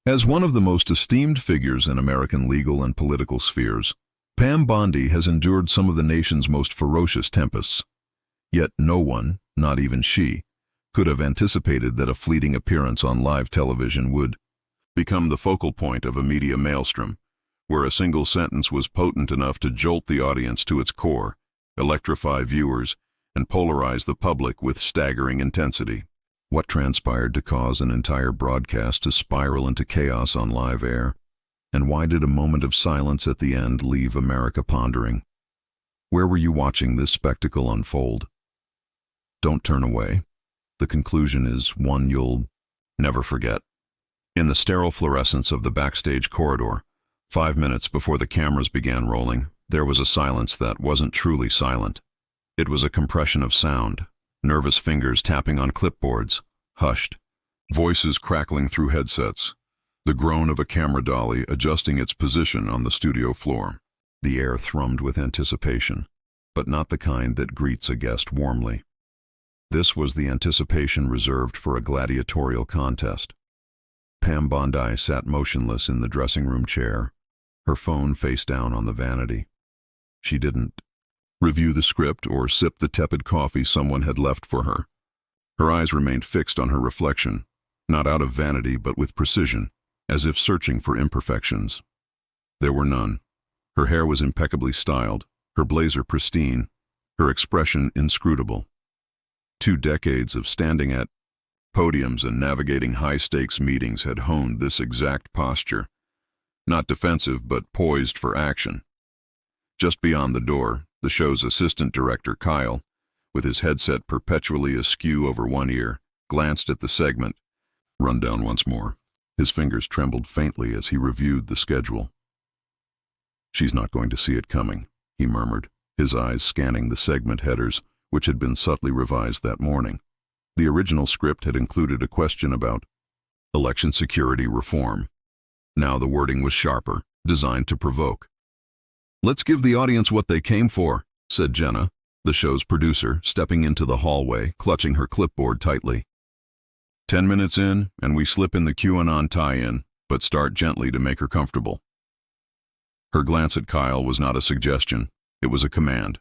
As one of the most esteemed figures in American legal and political spheres, Pam Bondi has endured some of the nation's most ferocious tempests. Yet no one, not even she, could have anticipated that a fleeting appearance on live television would become the focal point of a media maelstrom, where a single sentence was potent enough to jolt the audience to its core, electrify viewers, and polarize the public with staggering intensity. What transpired to cause an entire broadcast to spiral into chaos on live air? And why did a moment of silence at the end leave America pondering? Where were you watching this spectacle unfold? Don't turn away. The conclusion is one you'll never forget. In the sterile fluorescence of the backstage corridor, 5 minutes before the cameras began rolling, there was a silence that wasn't truly silent. It was a compression of sound, nervous fingers tapping on clipboards, hushed, voices crackling through headsets, the groan of a camera dolly adjusting its position on the studio floor. The air thrummed with anticipation, but not the kind that greets a guest warmly. This was the anticipation reserved for a gladiatorial contest. Pam Bondi sat motionless in the dressing room chair, her phone face down on the vanity. She didn't review the script or sip the tepid coffee someone had left for her. Her eyes remained fixed on her reflection, not out of vanity but with precision, as if searching for imperfections. There were none. Her hair was impeccably styled, her blazer pristine, her expression inscrutable. 2 decades of standing at podiums and navigating high-stakes meetings had honed this exact posture, not defensive but poised for action. Just beyond the door, the show's assistant director, Kyle, with his headset perpetually askew over one ear, glanced at the segment. Rundown once more. His fingers trembled faintly as he reviewed the schedule. "She's not going to see it coming," he murmured, his eyes scanning the segment headers, which had been subtly revised that morning. The original script had included a question about election security reform. Now the wording was sharper, designed to provoke. "Let's give the audience what they came for," said Jenna, the show's producer, stepping into the hallway, clutching her clipboard tightly. 10 minutes in, and we slip in the QAnon tie-in, but start gently to make her comfortable. Her glance at Kyle was not a suggestion, it was a command.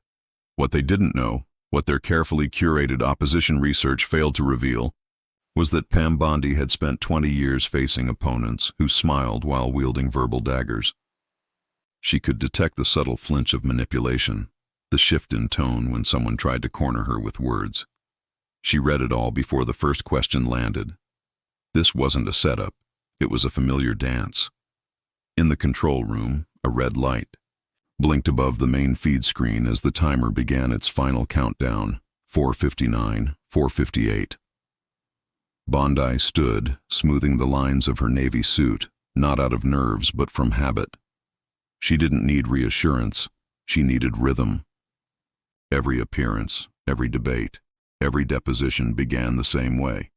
What they didn't know, what their carefully curated opposition research failed to reveal, was that Pam Bondi had spent 20 years facing opponents who smiled while wielding verbal daggers. She could detect the subtle flinch of manipulation, the shift in tone when someone tried to corner her with words. She read it all before the first question landed. This wasn't a setup, it was a familiar dance. In the control room, a red light blinked above the main feed screen as the timer began its final countdown, 4:59, 4:58. Bondi stood, smoothing the lines of her navy suit, not out of nerves but from habit. She didn't need reassurance, she needed rhythm. Every appearance, every debate, every deposition began the same way,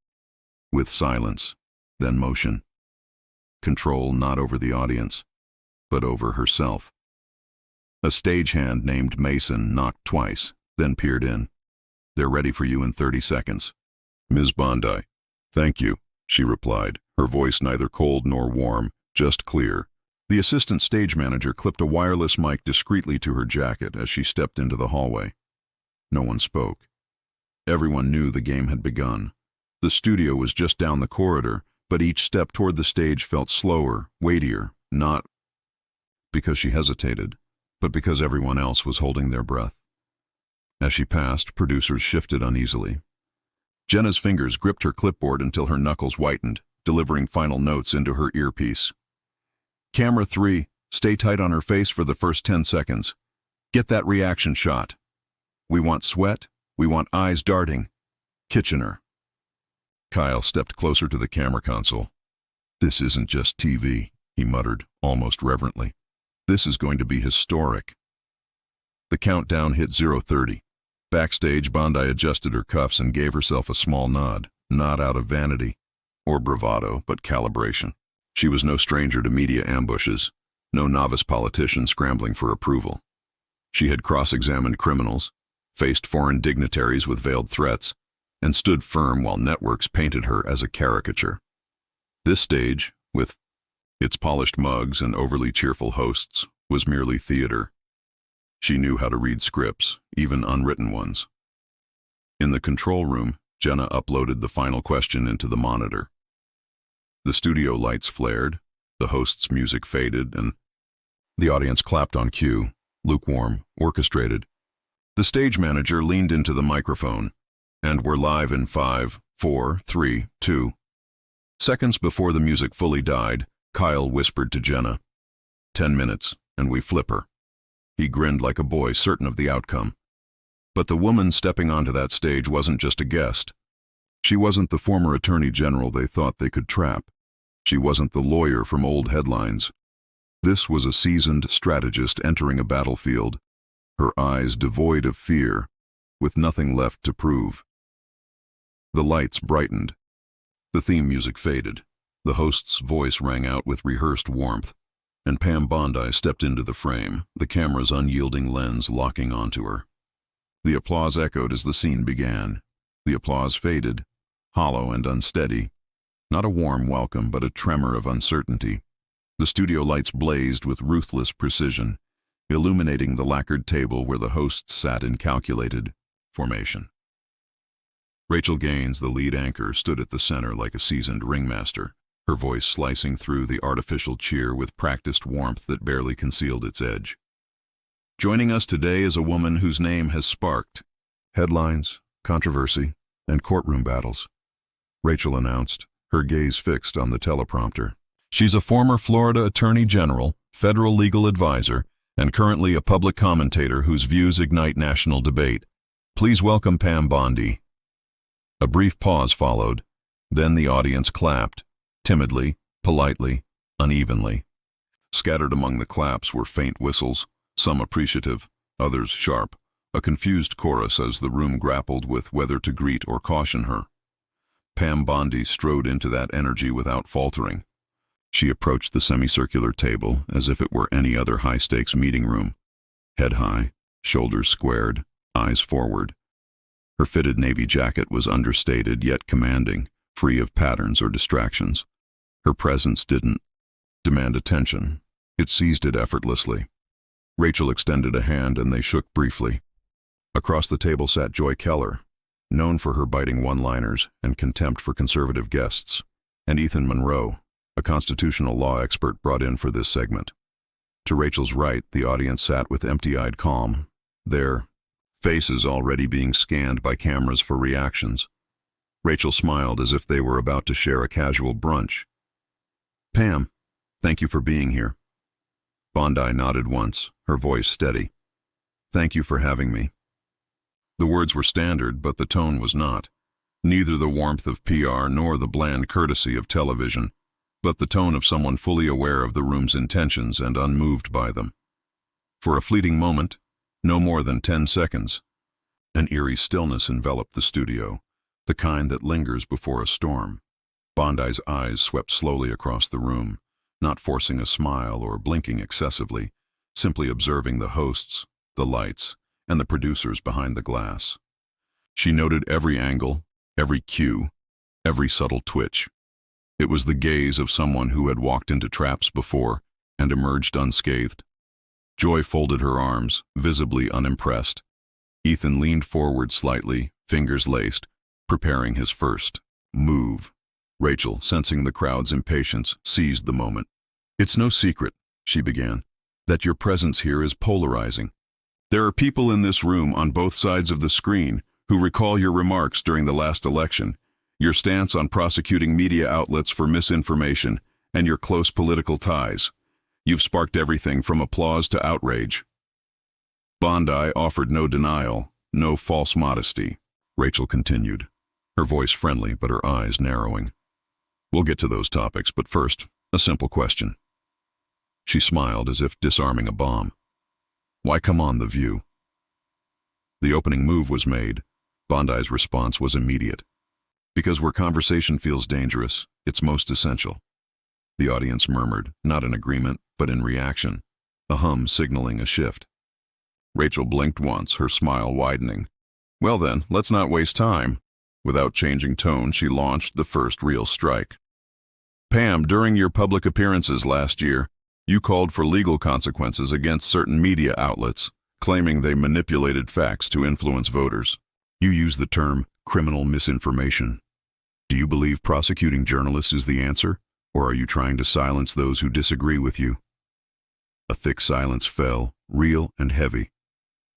with silence, then motion. Control not over the audience, but over herself. A stagehand named Mason knocked twice, then peered in. "They're ready for you in 30 seconds. "Ms. Bondi." "Thank you," she replied, her voice neither cold nor warm, just clear. The assistant stage manager clipped a wireless mic discreetly to her jacket as she stepped into the hallway. No one spoke. Everyone knew the game had begun. The studio was just down the corridor, but each step toward the stage felt slower, weightier, not because she hesitated, but because everyone else was holding their breath. As she passed, producers shifted uneasily. Jenna's fingers gripped her clipboard until her knuckles whitened, delivering final notes into her earpiece. "Camera 3, stay tight on her face for the first 10 seconds. Get that reaction shot. We want sweat, we want eyes darting. Kitchener." Kyle stepped closer to the camera console. "This isn't just TV," he muttered, almost reverently. "This is going to be historic." The countdown hit 0:30. Backstage, Bondi adjusted her cuffs and gave herself a small nod, not out of vanity or bravado, but calibration. She was no stranger to media ambushes, no novice politician scrambling for approval. She had cross-examined criminals, faced foreign dignitaries with veiled threats, and stood firm while networks painted her as a caricature. This stage, with Its polished mugs and overly cheerful hosts was merely theater. She knew how to read scripts, even unwritten ones. In the control room, Jenna uploaded the final question into the monitor. The studio lights flared, the host's music faded, and the audience clapped on cue, lukewarm, orchestrated. The stage manager leaned into the microphone, and we're live in 5, 4, 3, 2. Seconds before the music fully died, Kyle whispered to Jenna, 10 minutes, and we flip her. He grinned like a boy, certain of the outcome. But the woman stepping onto that stage wasn't just a guest. She wasn't the former attorney general they thought they could trap. She wasn't the lawyer from old headlines. This was a seasoned strategist entering a battlefield, her eyes devoid of fear, with nothing left to prove. The lights brightened. The theme music faded. The host's voice rang out with rehearsed warmth, and Pam Bondi stepped into the frame, the camera's unyielding lens locking onto her. The applause echoed as the scene began. The applause faded, hollow and unsteady. Not a warm welcome, but a tremor of uncertainty. The studio lights blazed with ruthless precision, illuminating the lacquered table where the hosts sat in calculated formation. Rachel Gaines, the lead anchor, stood at the center like a seasoned ringmaster, her voice slicing through the artificial cheer with practiced warmth that barely concealed its edge. Joining us today is a woman whose name has sparked headlines, controversy, and courtroom battles. Rachel announced, her gaze fixed on the teleprompter. She's a former Florida Attorney General, federal legal advisor, and currently a public commentator whose views ignite national debate. Please welcome Pam Bondi. A brief pause followed. Then the audience clapped, timidly, politely, unevenly. Scattered among the claps were faint whistles, some appreciative, others sharp, a confused chorus as the room grappled with whether to greet or caution her. Pam Bondi strode into that energy without faltering. She approached the semicircular table as if it were any other high-stakes meeting room. Head high, shoulders squared, eyes forward. Her fitted navy jacket was understated yet commanding, free of patterns or distractions. Her presence didn't demand attention. It seized it effortlessly. Rachel extended a hand and they shook briefly. Across the table sat Joy Keller, known for her biting one-liners and contempt for conservative guests, and Ethan Monroe, a constitutional law expert brought in for this segment. To Rachel's right, the audience sat with empty-eyed calm, their faces already being scanned by cameras for reactions. Rachel smiled as if they were about to share a casual brunch. Pam, thank you for being here. Bondi nodded once, her voice steady. Thank you for having me. The words were standard, but the tone was not. Neither the warmth of PR nor the bland courtesy of television, but the tone of someone fully aware of the room's intentions and unmoved by them. For a fleeting moment, no more than 10 seconds, an eerie stillness enveloped the studio, the kind that lingers before a storm. Bondi's eyes swept slowly across the room, not forcing a smile or blinking excessively, simply observing the hosts, the lights, and the producers behind the glass. She noted every angle, every cue, every subtle twitch. It was the gaze of someone who had walked into traps before and emerged unscathed. Joy folded her arms, visibly unimpressed. Ethan leaned forward slightly, fingers laced, preparing his first move. Rachel, sensing the crowd's impatience, seized the moment. It's no secret, she began, that your presence here is polarizing. There are people in this room on both sides of the screen who recall your remarks during the last election, your stance on prosecuting media outlets for misinformation, and your close political ties. You've sparked everything from applause to outrage. Bondi offered no denial, no false modesty. Rachel continued, her voice friendly but her eyes narrowing. We'll get to those topics, but first, a simple question. She smiled as if disarming a bomb. Why come on The View? The opening move was made. Bondi's response was immediate. Because where conversation feels dangerous, it's most essential. The audience murmured, not in agreement, but in reaction, a hum signaling a shift. Rachel blinked once, her smile widening. Well then, let's not waste time. Without changing tone, she launched the first real strike. Pam, during your public appearances last year, you called for legal consequences against certain media outlets, claiming they manipulated facts to influence voters. You used the term criminal misinformation. Do you believe prosecuting journalists is the answer, or are you trying to silence those who disagree with you? A thick silence fell, real and heavy.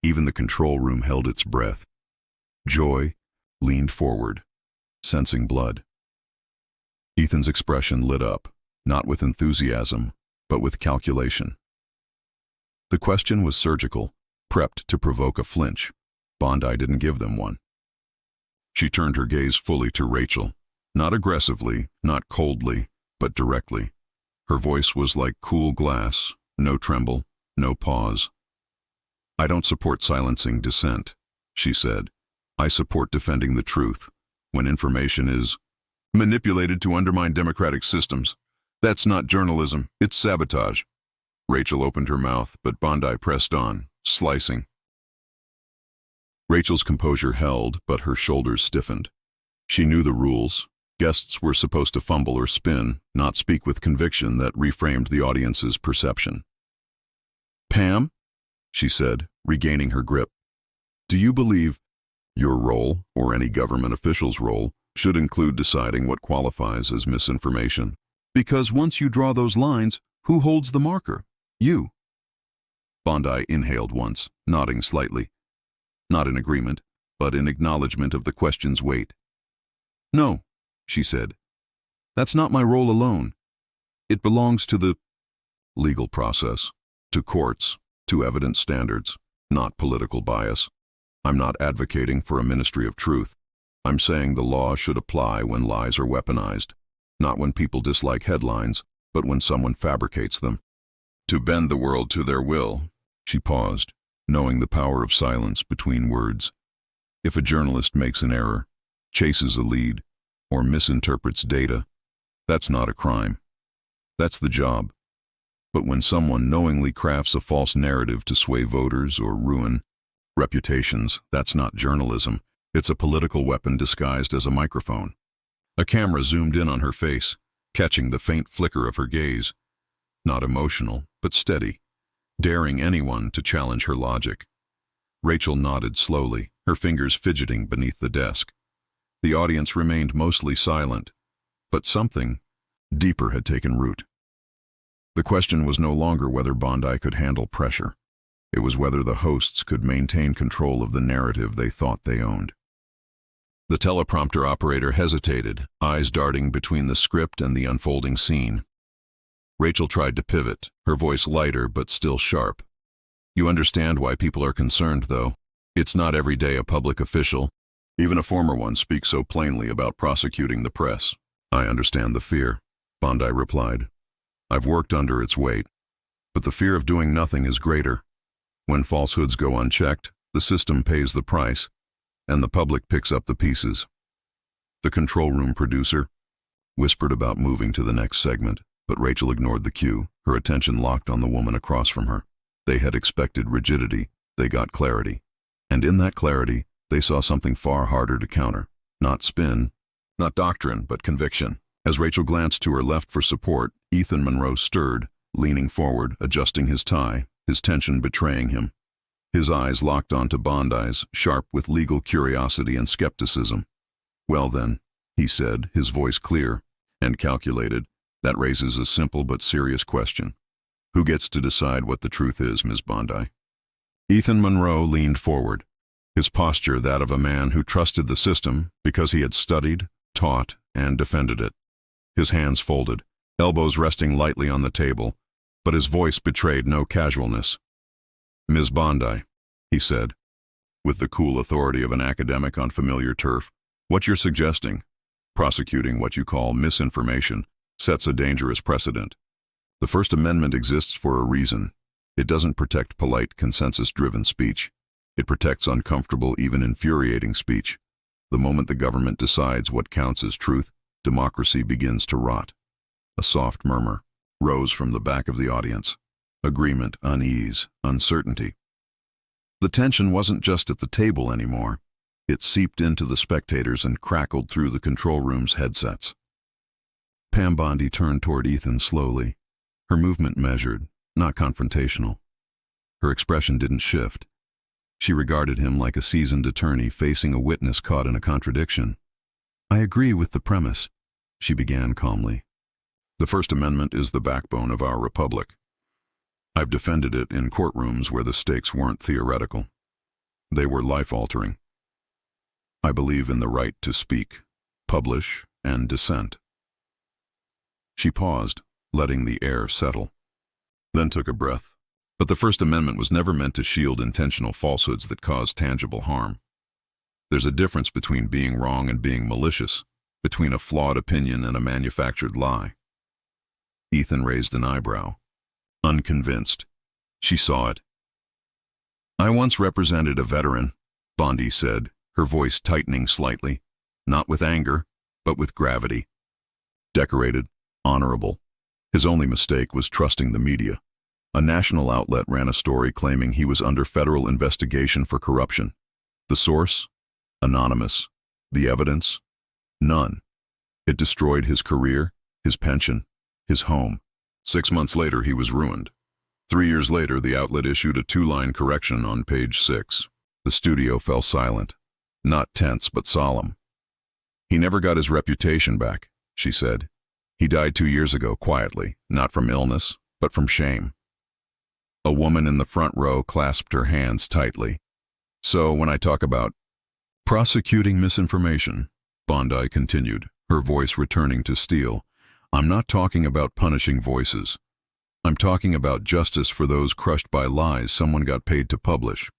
Even the control room held its breath. Joy leaned forward, sensing blood. Ethan's expression lit up, not with enthusiasm, but with calculation. The question was surgical, prepped to provoke a flinch. Bondi didn't give them one. She turned her gaze fully to Rachel, not aggressively, not coldly, but directly. Her voice was like cool glass, no tremble, no pause. I don't support silencing dissent, she said. I support defending the truth when information is manipulated to undermine democratic systems. That's not journalism, it's sabotage. Rachel opened her mouth, but Bondi pressed on, slicing. Rachel's composure held, but her shoulders stiffened. She knew the rules. Guests were supposed to fumble or spin, not speak with conviction that reframed the audience's perception. Pam, she said, regaining her grip, do you believe your role, or any government official's role, should include deciding what qualifies as misinformation? Because once you draw those lines, who holds the marker? You. Bondi inhaled once, nodding slightly. Not in agreement, but in acknowledgement of the question's weight. No, she said. That's not my role alone. It belongs to the legal process, to courts, to evidence standards, not political bias. I'm not advocating for a ministry of truth. I'm saying the law should apply when lies are weaponized, not when people dislike headlines, but when someone fabricates them. To bend the world to their will, she paused, knowing the power of silence between words. If a journalist makes an error, chases a lead, or misinterprets data, that's not a crime. That's the job. But when someone knowingly crafts a false narrative to sway voters or ruin reputations, that's not journalism. It's a political weapon disguised as a microphone. A camera zoomed in on her face, catching the faint flicker of her gaze. Not emotional, but steady, daring anyone to challenge her logic. Rachel nodded slowly, her fingers fidgeting beneath the desk. The audience remained mostly silent, but something deeper had taken root. The question was no longer whether Bondi could handle pressure. It was whether the hosts could maintain control of the narrative they thought they owned. The teleprompter operator hesitated, eyes darting between the script and the unfolding scene. Rachel tried to pivot, her voice lighter but still sharp. You understand why people are concerned, though. It's not every day a public official, even a former one, speaks so plainly about prosecuting the press. I understand the fear, Bondi replied. I've worked under its weight. But the fear of doing nothing is greater. When falsehoods go unchecked, the system pays the price, and the public picks up the pieces. The control room producer whispered about moving to the next segment, but Rachel ignored the cue, her attention locked on the woman across from her. They had expected rigidity, they got clarity. And in that clarity, they saw something far harder to counter. Not spin, not doctrine, but conviction. As Rachel glanced to her left for support, Ethan Monroe stirred, leaning forward, adjusting his tie, his tension betraying him. His eyes locked onto Bondi's, sharp with legal curiosity and skepticism. Well then, he said, his voice clear and calculated, that raises a simple but serious question. Who gets to decide what the truth is, Ms. Bondi? Ethan Monroe leaned forward, his posture that of a man who trusted the system because he had studied, taught, and defended it. His hands folded, elbows resting lightly on the table, but his voice betrayed no casualness. Ms. Bondi, he said, with the cool authority of an academic on familiar turf, what you're suggesting, prosecuting what you call misinformation, sets a dangerous precedent. The First Amendment exists for a reason. It doesn't protect polite, consensus-driven speech. It protects uncomfortable, even infuriating speech. The moment the government decides what counts as truth, democracy begins to rot. A soft murmur rose from the back of the audience. Agreement, unease, uncertainty. The tension wasn't just at the table anymore. It seeped into the spectators and crackled through the control room's headsets. Pam Bondi turned toward Ethan slowly, her movement measured, not confrontational. Her expression didn't shift. She regarded him like a seasoned attorney facing a witness caught in a contradiction. "I agree with the premise," she began calmly. "The First Amendment is the backbone of our republic. I've defended it in courtrooms where the stakes weren't theoretical. They were life-altering. I believe in the right to speak, publish, and dissent." She paused, letting the air settle, then took a breath. But the First Amendment was never meant to shield intentional falsehoods that cause tangible harm. There's a difference between being wrong and being malicious, between a flawed opinion and a manufactured lie. Ethan raised an eyebrow. Unconvinced. She saw it. "I once represented a veteran," Bondi said, her voice tightening slightly, not with anger, but with gravity. "Decorated, honorable. His only mistake was trusting the media. A national outlet ran a story claiming he was under federal investigation for corruption. The source? Anonymous. The evidence? None. It destroyed his career, his pension, his home. 6 months later, he was ruined. 3 years later, the outlet issued a 2-line correction on page 6. The studio fell silent. Not tense, but solemn. "He never got his reputation back," she said. "He died 2 years ago, quietly, not from illness, but from shame." A woman in the front row clasped her hands tightly. "So when I talk about prosecuting misinformation," Bondi continued, her voice returning to steel, "I'm not talking about punishing voices. I'm talking about justice for those crushed by lies someone got paid to publish."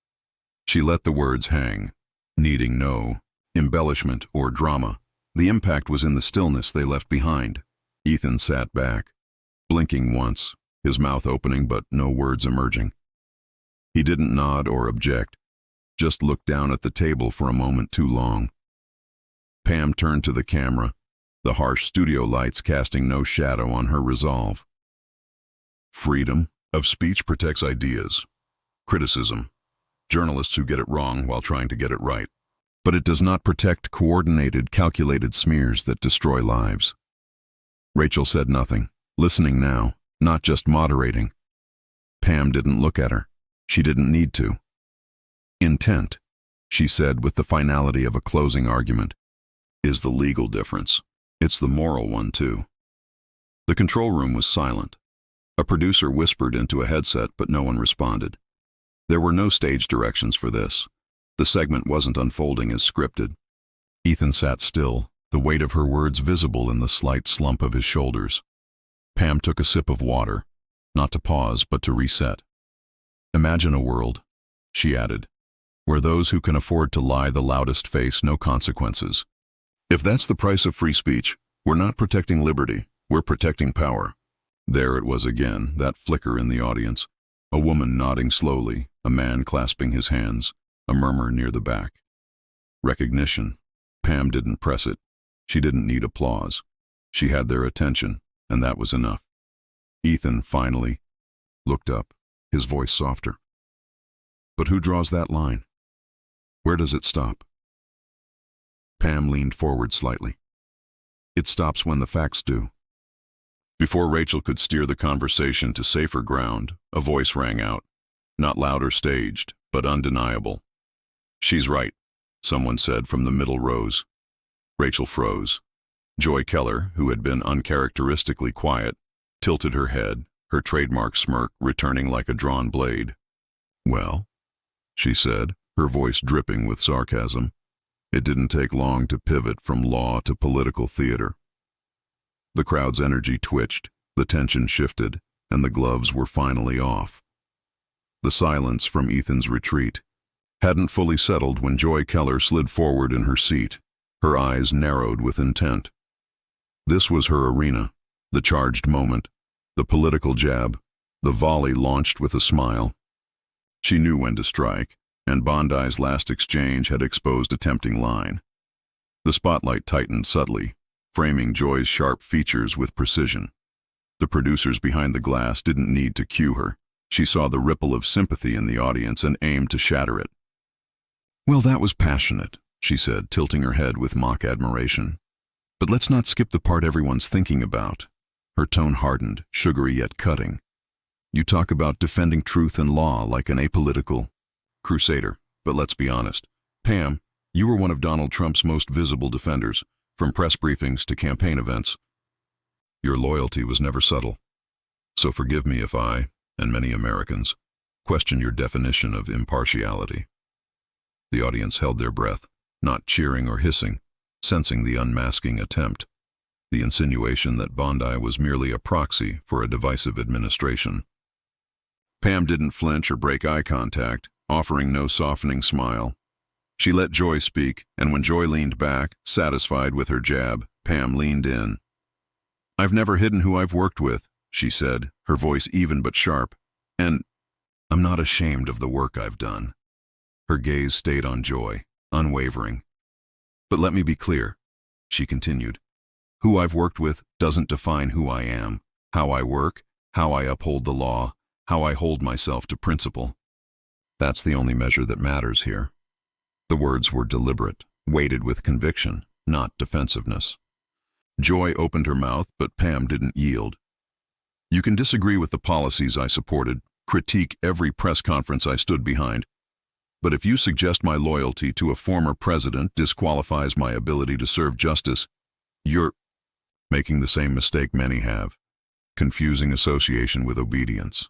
She let the words hang, needing no embellishment or drama. The impact was in the stillness they left behind. Ethan sat back, blinking once, his mouth opening but no words emerging. He didn't nod or object, just looked down at the table for a moment too long. Pam turned to the camera, the harsh studio lights casting no shadow on her resolve. "Freedom of speech protects ideas, criticism, journalists who get it wrong while trying to get it right. But it does not protect coordinated, calculated smears that destroy lives." Rachel said nothing, listening now, not just moderating. Pam didn't look at her. She didn't need to. "Intent," she said with the finality of a closing argument, "is the legal difference. It's the moral one, too." The control room was silent. A producer whispered into a headset, but no one responded. There were no stage directions for this. The segment wasn't unfolding as scripted. Ethan sat still, the weight of her words visible in the slight slump of his shoulders. Pam took a sip of water, not to pause, but to reset. "Imagine a world," she added, "where those who can afford to lie the loudest face no consequences. If that's the price of free speech, we're not protecting liberty, we're protecting power." There it was again, that flicker in the audience. A woman nodding slowly, a man clasping his hands, a murmur near the back. Recognition. Pam didn't press it. She didn't need applause. She had their attention, and that was enough. Ethan, finally, looked up, his voice softer. "But who draws that line? Where does it stop?" Pam leaned forward slightly. "It stops when the facts do." Before Rachel could steer the conversation to safer ground, a voice rang out, not loud or staged, but undeniable. "She's right," someone said from the middle rows. Rachel froze. Joy Keller, who had been uncharacteristically quiet, tilted her head, her trademark smirk returning like a drawn blade. "Well," she said, her voice dripping with sarcasm. It didn't take long to pivot from law to political theater. The crowd's energy twitched, the tension shifted, and the gloves were finally off. The silence from Ethan's retreat hadn't fully settled when Joy Keller slid forward in her seat, her eyes narrowed with intent. This was her arena, the charged moment, the political jab, the volley launched with a smile. She knew when to strike, and Bondi's last exchange had exposed a tempting line. The spotlight tightened subtly, framing Joy's sharp features with precision. The producers behind the glass didn't need to cue her. She saw the ripple of sympathy in the audience and aimed to shatter it. "Well, that was passionate," she said, tilting her head with mock admiration. But let's not skip the part everyone's thinking about. Her tone hardened, sugary yet cutting. You talk about defending truth and law like an apolitical crusader, but let's be honest. Pam, you were one of Donald Trump's most visible defenders, from press briefings to campaign events. Your loyalty was never subtle. So forgive me if I, and many Americans, question your definition of impartiality. The audience held their breath, not cheering or hissing, sensing the unmasking attempt, the insinuation that Bondi was merely a proxy for a divisive administration. Pam didn't flinch or break eye contact, offering no softening smile. She let Joy speak, and when Joy leaned back, satisfied with her jab, Pam leaned in. I've never hidden who I've worked with, she said, her voice even but sharp, and I'm not ashamed of the work I've done. Her gaze stayed on Joy, unwavering. But let me be clear, she continued. Who I've worked with doesn't define who I am, how I work, how I uphold the law, how I hold myself to principle. That's the only measure that matters here. The words were deliberate, weighted with conviction, not defensiveness. Joy opened her mouth, but Pam didn't yield. You can disagree with the policies I supported, critique every press conference I stood behind, but if you suggest my loyalty to a former president disqualifies my ability to serve justice, you're making the same mistake many have, confusing association with obedience.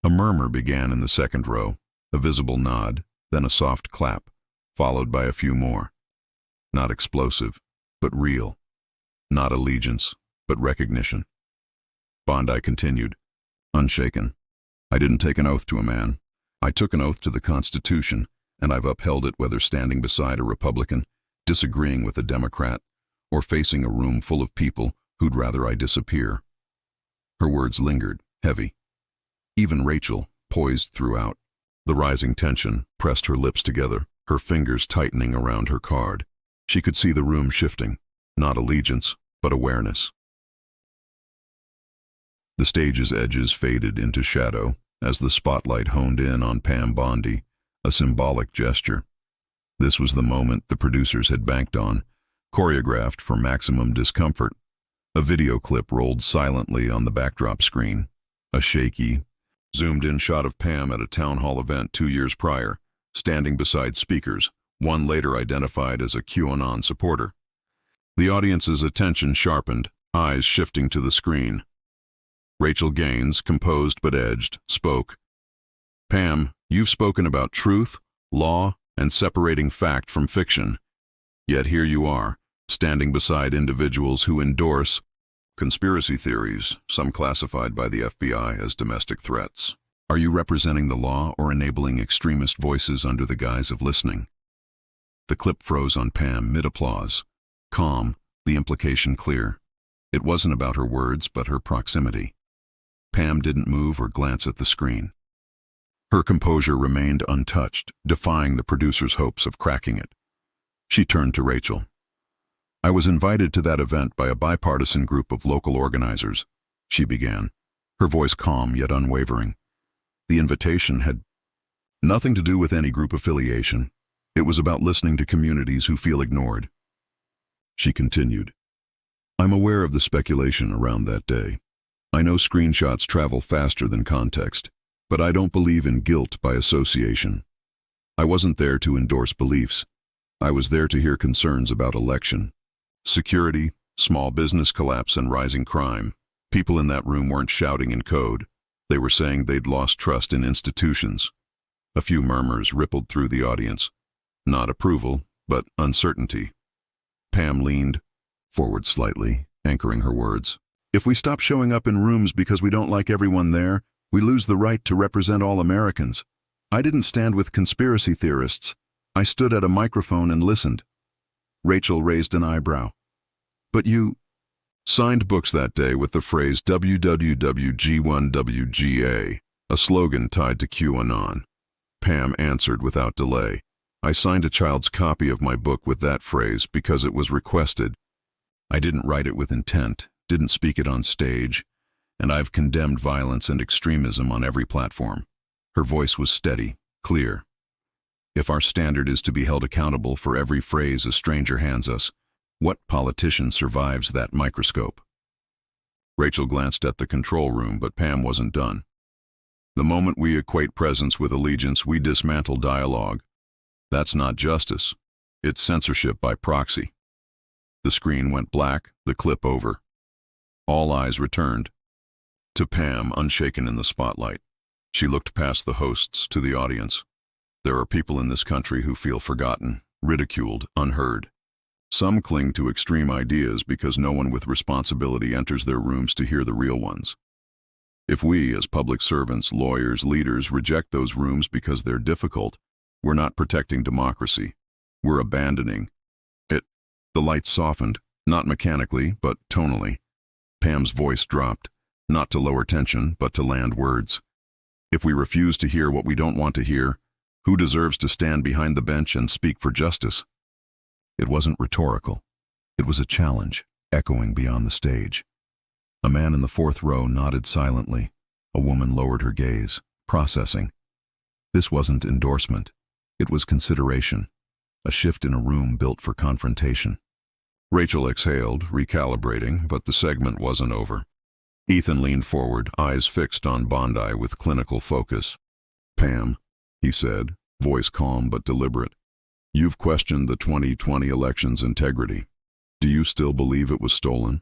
A murmur began in the second row, a visible nod, then a soft clap, followed by a few more. Not explosive, but real. Not allegiance, but recognition. Bondi continued, unshaken. I didn't take an oath to a man. I took an oath to the Constitution, and I've upheld it whether standing beside a Republican, disagreeing with a Democrat, or facing a room full of people who'd rather I disappear. Her words lingered, heavy. Even Rachel, poised throughout. The rising tension pressed her lips together, her fingers tightening around her card. She could see the room shifting, not allegiance, but awareness. The stage's edges faded into shadow as the spotlight honed in on Pam Bondi, a symbolic gesture. This was the moment the producers had banked on, choreographed for maximum discomfort. A video clip rolled silently on the backdrop screen, a shaky, zoomed-in shot of Pam at a town hall event 2 years prior, standing beside speakers, one later identified as a QAnon supporter. The audience's attention sharpened, eyes shifting to the screen. Rachel Gaines, composed but edged, spoke. Pam, you've spoken about truth, law, and separating fact from fiction. Yet here you are, standing beside individuals who endorse conspiracy theories, some classified by the FBI as domestic threats. Are you representing the law or enabling extremist voices under the guise of listening? The clip froze on Pam mid-applause. Calm, the implication clear. It wasn't about her words, but her proximity. Pam didn't move or glance at the screen. Her composure remained untouched, defying the producer's hopes of cracking it. She turned to Rachel. I was invited to that event by a bipartisan group of local organizers, she began, her voice calm yet unwavering. The invitation had nothing to do with any group affiliation. It was about listening to communities who feel ignored. She continued, I'm aware of the speculation around that day. I know screenshots travel faster than context, but I don't believe in guilt by association. I wasn't there to endorse beliefs. I was there to hear concerns about election, security, small business collapse, and rising crime. People in that room weren't shouting in code. They were saying they'd lost trust in institutions. A few murmurs rippled through the audience. Not approval, but uncertainty. Pam leaned forward slightly, anchoring her words. If we stop showing up in rooms because we don't like everyone there, we lose the right to represent all Americans. I didn't stand with conspiracy theorists. I stood at a microphone and listened. Rachel raised an eyebrow. But you signed books that day with the phrase WWWG1WGA, a slogan tied to QAnon. Pam answered without delay. I signed a child's copy of my book with that phrase because it was requested. I didn't write it with intent, didn't speak it on stage, and I've condemned violence and extremism on every platform. Her voice was steady, clear. If our standard is to be held accountable for every phrase a stranger hands us, What politician survives that microscope? Rachel glanced at the control room, but Pam wasn't done. The moment we equate presence with allegiance, we dismantle dialogue. That's not justice. It's censorship by proxy. The screen went black, the clip over. All eyes returned to Pam, unshaken in the spotlight. She looked past the hosts to the audience. There are people in this country who feel forgotten, ridiculed, unheard. Some cling to extreme ideas because no one with responsibility enters their rooms to hear the real ones. If we, as public servants, lawyers, leaders, reject those rooms because they're difficult, we're not protecting democracy. We're abandoning it. The lights softened, not mechanically, but tonally. Pam's voice dropped, not to lower tension, but to land words. If we refuse to hear what we don't want to hear, who deserves to stand behind the bench and speak for justice? It wasn't rhetorical. It was a challenge, echoing beyond the stage. A man in the fourth row nodded silently. A woman lowered her gaze, processing. This wasn't endorsement. It was consideration, a shift in a room built for confrontation. Rachel exhaled, recalibrating, but the segment wasn't over. Ethan leaned forward, eyes fixed on Bondi with clinical focus. "Pam," he said, voice calm but deliberate, "you've questioned the 2020 election's integrity. Do you still believe it was stolen?"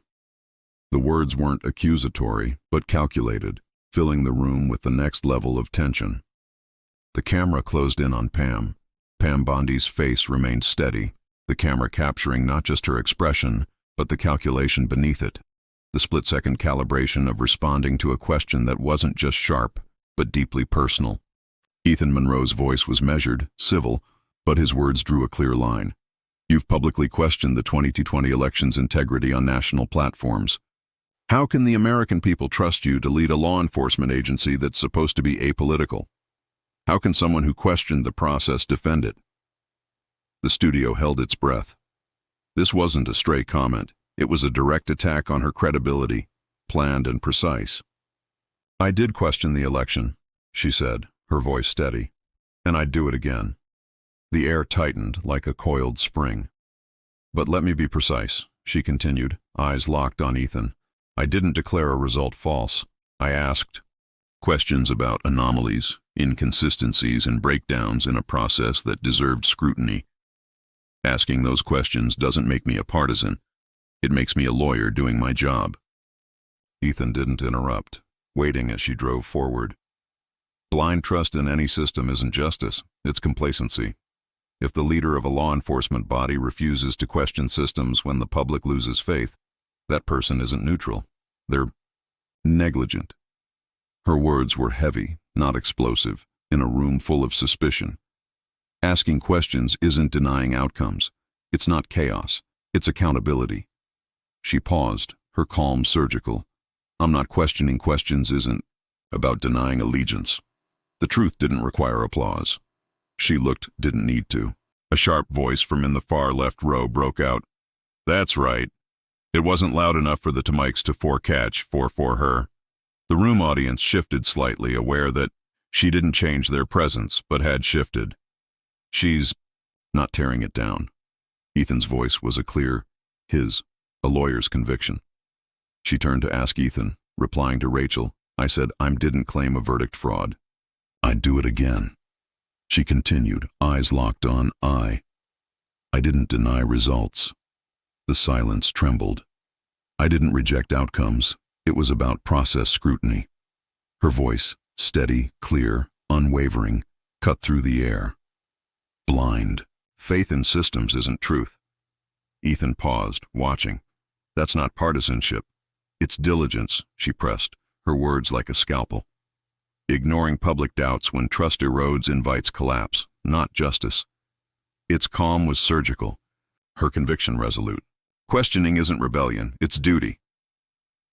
The words weren't accusatory, but calculated, filling the room with the next level of tension. The camera closed in on Pam. Pam Bondi's face remained steady, the camera capturing not just her expression, but the calculation beneath it. The split-second calibration of responding to a question that wasn't just sharp, but deeply personal. Ethan Monroe's voice was measured, civil, but his words drew a clear line. "You've publicly questioned the 2020 election's integrity on national platforms. How can the American people trust you to lead a law enforcement agency that's supposed to be apolitical? How can someone who questioned the process defend it?" The studio held its breath. This wasn't a stray comment. It was a direct attack on her credibility, planned and precise. "I did question the election," she said, her voice steady, "and I'd do it again." The air tightened like a coiled spring. "But let me be precise," she continued, eyes locked on Ethan. "I didn't declare a result false. I asked questions about anomalies, inconsistencies, and breakdowns in a process that deserved scrutiny. Asking those questions doesn't make me a partisan. It makes me a lawyer doing my job." Ethan didn't interrupt, waiting as she drove forward. Blind trust in any system isn't justice, it's complacency. If the leader of a law enforcement body refuses to question systems when the public loses faith, that person isn't neutral. They're negligent. Her words were heavy, not explosive, in a room full of suspicion. Asking questions isn't denying outcomes. It's not chaos. It's accountability. She paused, her calm surgical. "I'm not questioning questions isn't about denying allegiance." The truth didn't require applause. She looked, didn't need to. A sharp voice from in the far left row broke out. "That's right." It wasn't loud enough for the mics to forecatch for her. The room audience shifted slightly, aware that she didn't change their presence, but had shifted. "She's not tearing it down." Ethan's voice was a clear, a lawyer's conviction. She turned to ask Ethan, replying to Rachel, "I said I didn't claim a verdict fraud. I'd do it again." She continued, eyes locked on I didn't deny results. The silence trembled. I didn't reject outcomes. It was about process scrutiny. Her voice, steady, clear, unwavering, cut through the air. Blind. Faith in systems isn't truth. Ethan paused, watching. "That's not partisanship. It's diligence," she pressed, her words like a scalpel. "Ignoring public doubts when trust erodes invites collapse, not justice." Its calm was surgical, her conviction resolute. "Questioning isn't rebellion, it's duty."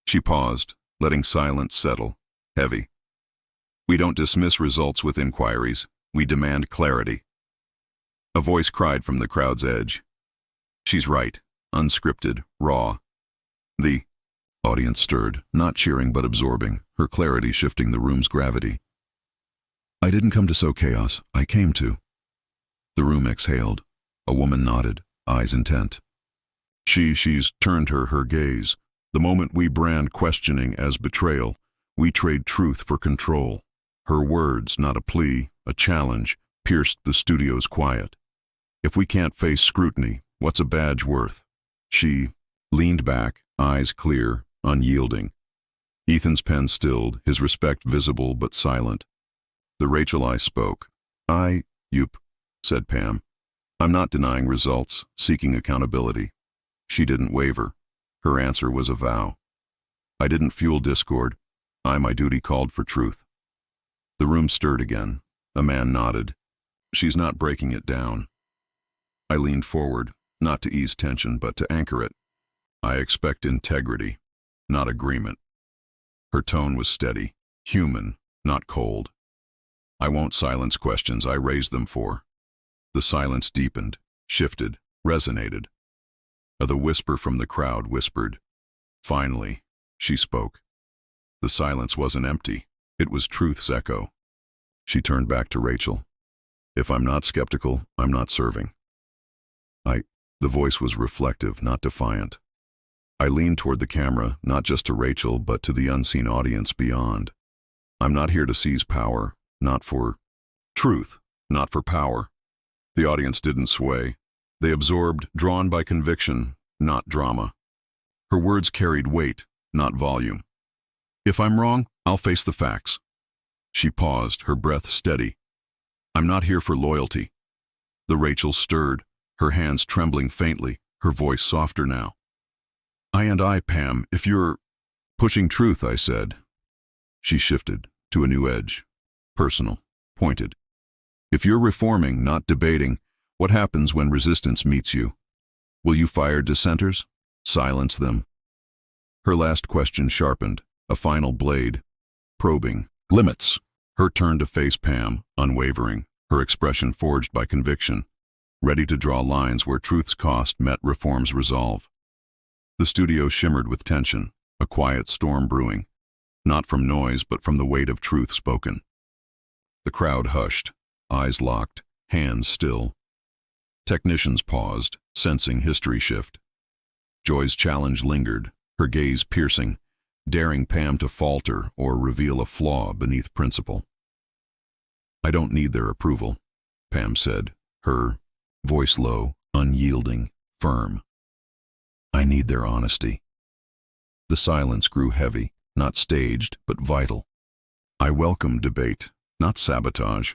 She paused, letting silence settle, heavy. "We don't dismiss results with inquiries. We demand clarity." A voice cried from the crowd's edge. "She's right, unscripted, raw." The audience stirred, not cheering but absorbing, her clarity shifting the room's gravity. "I didn't come to sow chaos, I came to." The room exhaled. A woman nodded, eyes intent. She's turned her gaze. The moment we brand questioning as betrayal, we trade truth for control. Her words, not a plea, a challenge, pierced the studio's quiet. If we can't face scrutiny, what's a badge worth? She leaned back, eyes clear, unyielding. Ethan's pen stilled, his respect visible but silent. The Rachel I spoke. Yup, said Pam. I'm not denying results, seeking accountability. She didn't waver. Her answer was a vow. I didn't fuel discord. My duty called for truth. The room stirred again. A man nodded. She's not breaking it down. I leaned forward, not to ease tension, but to anchor it. I expect integrity, not agreement. Her tone was steady, human, not cold. I won't silence questions, I raised them for. The silence deepened, shifted, resonated. The whisper from the crowd whispered. Finally, she spoke. The silence wasn't empty, it was truth's echo. She turned back to Rachel. If I'm not skeptical, I'm not serving. The voice was reflective, not defiant. I leaned toward the camera, not just to Rachel, but to the unseen audience beyond. I'm not here to seize power, not for truth, not for power. The audience didn't sway. They absorbed, drawn by conviction, not drama. Her words carried weight, not volume. If I'm wrong, I'll face the facts. She paused, her breath steady. I'm not here for loyalty. The Rachel stirred, her hands trembling faintly, her voice softer now. I, Pam, if you're pushing truth, I said. She shifted to a new edge, personal, pointed. If you're reforming, not debating, what happens when resistance meets you? Will you fire dissenters? Silence them? Her last question sharpened, a final blade, probing, limits. Her turn to face Pam, unwavering, her expression forged by conviction, ready to draw lines where truth's cost met reform's resolve. The studio shimmered with tension, a quiet storm brewing, not from noise but from the weight of truth spoken. The crowd hushed, eyes locked, hands still. Technicians paused, sensing history shift. Joy's challenge lingered, her gaze piercing, daring Pam to falter or reveal a flaw beneath principle. I don't need their approval, Pam said, her voice low, unyielding, firm. I need their honesty. The silence grew heavy, not staged, but vital. I welcome debate, not sabotage.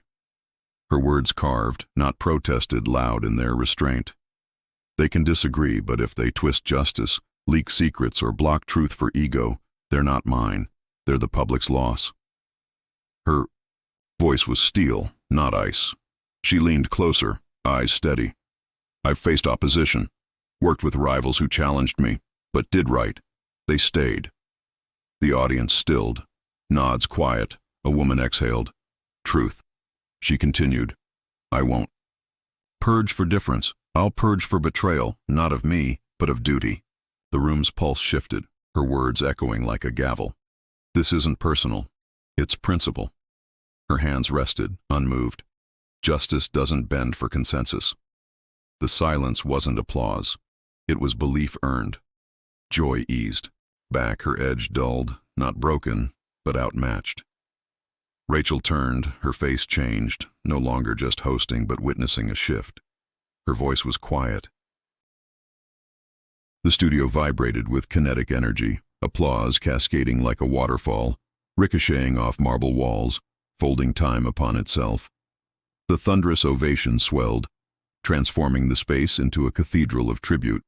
Her words carved, not protested loud in their restraint. They can disagree, but if they twist justice, leak secrets, or block truth for ego, they're not mine. They're the public's loss. Her voice was steel, not ice. She leaned closer, eyes steady. I've faced opposition, worked with rivals who challenged me, but did right. They stayed. The audience stilled, nods quiet, a woman exhaled. Truth. She continued. I won't purge for difference. I'll purge for betrayal, not of me, but of duty. The room's pulse shifted, her words echoing like a gavel. This isn't personal. It's principle. Her hands rested, unmoved. Justice doesn't bend for consensus. The silence wasn't applause. It was belief earned. Joy eased. Back her edge dulled, not broken, but outmatched. Rachel turned, her face changed, no longer just hosting but witnessing a shift. Her voice was quiet. The studio vibrated with kinetic energy, applause cascading like a waterfall, ricocheting off marble walls, folding time upon itself. The thunderous ovation swelled, transforming the space into a cathedral of tribute.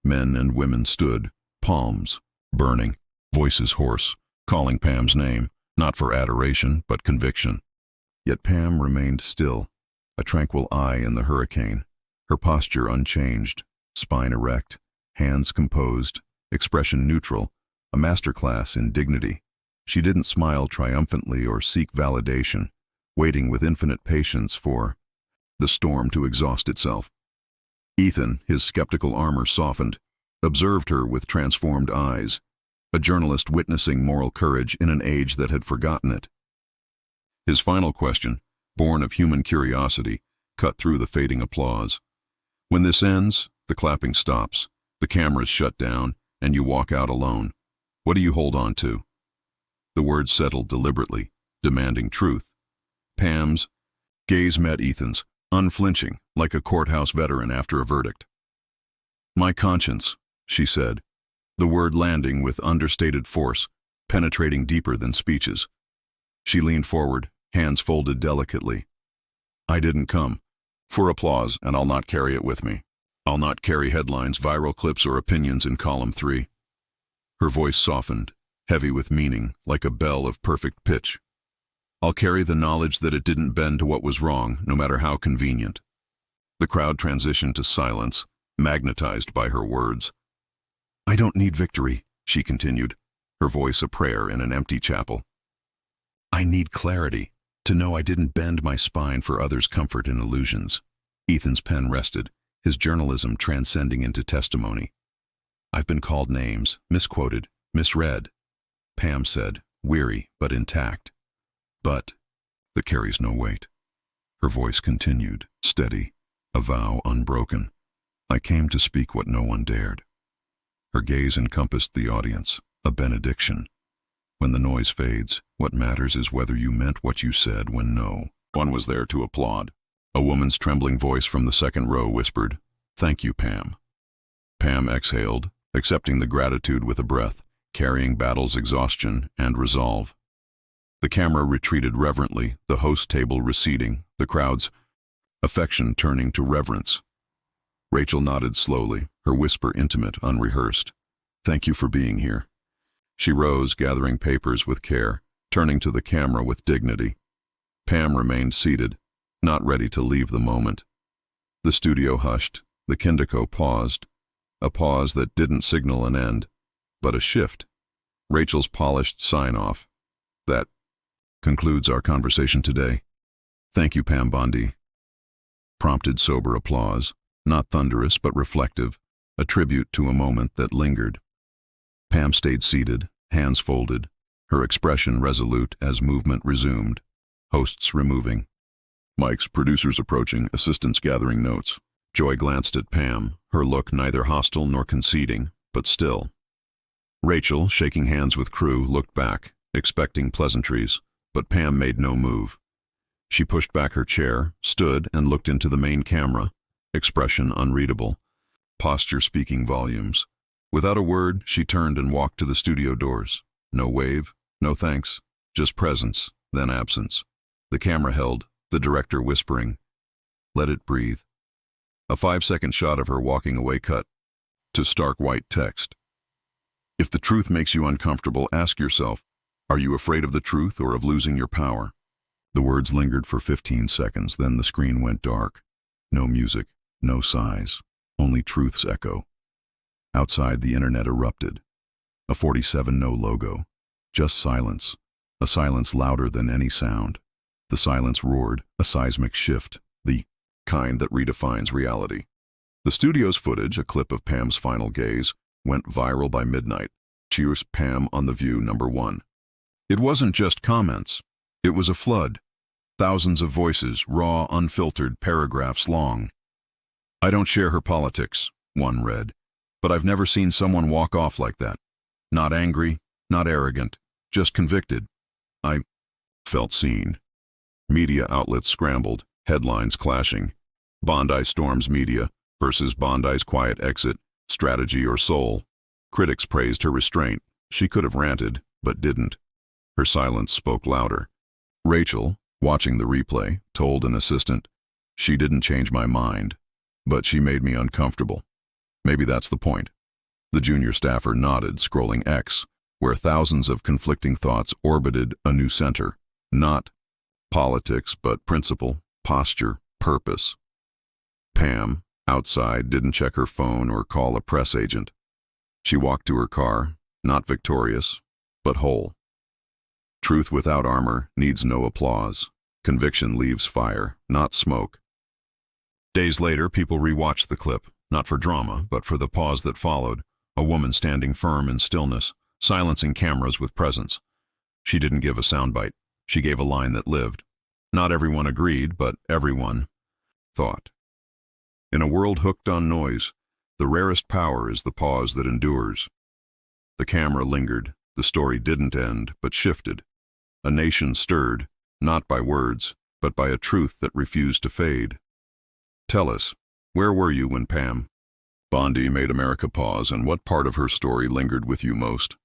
Men and women stood, palms burning, voices hoarse, calling Pam's name, not for adoration, but conviction. Yet Pam remained still, a tranquil eye in the hurricane, her posture unchanged, spine erect, hands composed, expression neutral, a masterclass in dignity. She didn't smile triumphantly or seek validation, waiting with infinite patience for the storm to exhaust itself. Ethan, his skeptical armor softened, observed her with transformed eyes, a journalist witnessing moral courage in an age that had forgotten it. His final question, born of human curiosity, cut through the fading applause. When this ends, the clapping stops, The cameras shut down, and you walk out alone. What do you hold on to? The words settled deliberately, demanding truth. Pam's gaze met Ethan's, unflinching, like a courthouse veteran after a verdict. My conscience, she said, the word landing with understated force, penetrating deeper than speeches. She leaned forward, hands folded delicately. I didn't come for applause, and I'll not carry it with me. I'll not carry headlines, viral clips, or opinions in column 3. Her voice softened, heavy with meaning, like a bell of perfect pitch. I'll carry the knowledge that it didn't bend to what was wrong, no matter how convenient. The crowd transitioned to silence, magnetized by her words. I don't need victory, she continued, her voice a prayer in an empty chapel. I need clarity, to know I didn't bend my spine for others' comfort and illusions. Ethan's pen rested, his journalism transcending into testimony. I've been called names, misquoted, misread. Pam said, weary but intact. But that carries no weight. Her voice continued, steady, a vow unbroken. I came to speak what no one dared. Her gaze encompassed the audience, a benediction. When the noise fades, what matters is whether you meant what you said when no one was there to applaud. A woman's trembling voice from the second row whispered, Thank you, Pam. Pam exhaled, accepting the gratitude with a breath, carrying battle's exhaustion and resolve. The camera retreated reverently, the host table receding, the crowd's affection turning to reverence. Rachel nodded slowly, her whisper intimate, unrehearsed. Thank you for being here. She rose, gathering papers with care, turning to the camera with dignity. Pam remained seated, not ready to leave the moment. The studio hushed, the Kindico paused, a pause that didn't signal an end, but a shift. Rachel's polished sign-off. That concludes our conversation today. Thank you, Pam Bondi. Prompted sober applause, not thunderous but reflective, a tribute to a moment that lingered. Pam stayed seated, hands folded, her expression resolute as movement resumed, hosts removing. Mics, producers approaching, assistants gathering notes. Joy glanced at Pam, her look neither hostile nor conceding, but still. Rachel, shaking hands with crew, looked back, expecting pleasantries, but Pam made no move. She pushed back her chair, stood, and looked into the main camera, expression unreadable, posture speaking volumes. Without a word, she turned and walked to the studio doors. No wave, no thanks, just presence, then absence. The camera held, the director whispering, Let it breathe. A 5-second shot of her walking away cut to stark white text. If the truth makes you uncomfortable, ask yourself, are you afraid of the truth or of losing your power? The words lingered for 15 seconds, then the screen went dark. No music, no sighs, only truth's echo. Outside, the internet erupted. A 47 no logo. Just silence. A silence louder than any sound. The silence roared, a seismic shift, the kind that redefines reality. The studio's footage, a clip of Pam's final gaze, went viral by midnight. Cheers Pam on The View #1. It wasn't just comments. It was a flood. Thousands of voices, raw, unfiltered, paragraphs long. I don't share her politics, one read, but I've never seen someone walk off like that. Not angry, not arrogant, just convicted. I felt seen. Media outlets scrambled, headlines clashing. Bondi storms media versus Bondi's quiet exit, strategy or soul. Critics praised her restraint. She could have ranted, but didn't. Her silence spoke louder. Rachel, watching the replay, told an assistant, She didn't change my mind, but she made me uncomfortable. Maybe that's the point. The junior staffer nodded, scrolling X, where thousands of conflicting thoughts orbited a new center. Not politics, but principle, posture, purpose. Pam, outside, didn't check her phone or call a press agent. She walked to her car, not victorious, but whole. Truth without armor needs no applause. Conviction leaves fire, not smoke. Days later, people rewatched the clip, not for drama, but for the pause that followed, a woman standing firm in stillness, silencing cameras with presence. She didn't give a soundbite. She gave a line that lived. Not everyone agreed, but everyone thought. In a world hooked on noise, The rarest power is the pause that endures. The camera lingered. The story didn't end, but shifted. A nation stirred, not by words, but by a truth that refused to fade. Tell us, where were you when Pam Bondi made America pause, and what part of her story lingered with you most?